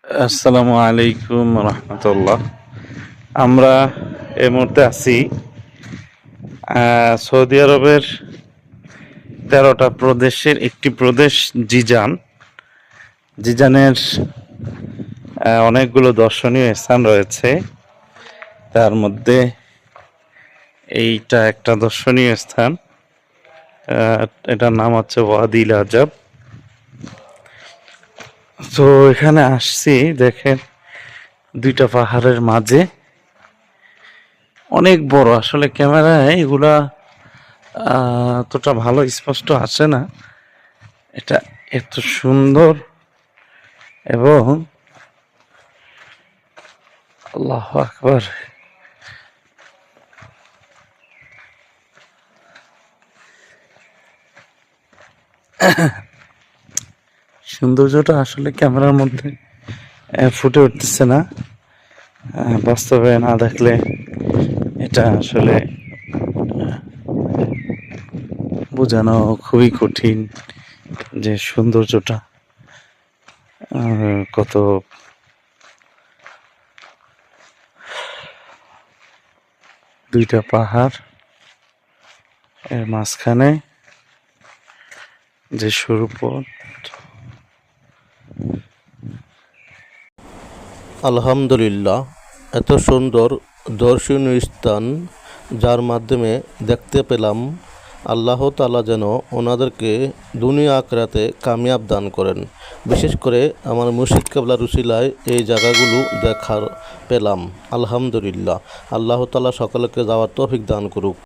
আসসালামু আলাইকুম রহমতুল্লাহ। আমরা এই মুহূর্তে আছি সৌদি আরবের 13টা প্রদেশের একটি প্রদেশ জিজান। জিজানের অনেকগুলো দর্শনীয় স্থান রয়েছে, তার মধ্যে এইটা একটা দর্শনীয় স্থান। এটার নাম হচ্ছে ওয়াদিল আজাব। তো এখানে আসছি, দেখেন দুইটা পাহাড়ের মাঝে অনেক বড়। আসলে ক্যামেরায় এগুলা অতটা ভালো স্পষ্ট আসে না। এটা এত সুন্দর এবং আল্লাহু আকবার, সৌন্দর্যটা আসলে ক্যামেরার মধ্যে ফুটে উঠতেছে না। বাস্তবে না দেখলে এটা আসলে বোঝানো খুবই কঠিন যে সৌন্দর্যটা কত। দুইটা পাহাড় এর মাঝখানে যে সরু পথ। আলহামদুলিল্লাহ, এত সুন্দর দর্শনীয় স্থান যার মাধ্যমে দেখতে পেলাম আল্লাহ তাআলা যেন ওনাদেরকে দুনিয়া আখিরাতে কামিয়াব দান করেন। বিশেষ করে আমার মুর্শিদ কেবলার উসিলায় এই জায়গাগুলো দেখার পেলাম। আলহামদুলিল্লাহ, আল্লাহ তাআলা সকলকে যাওয়ার তৌফিক দান করুক।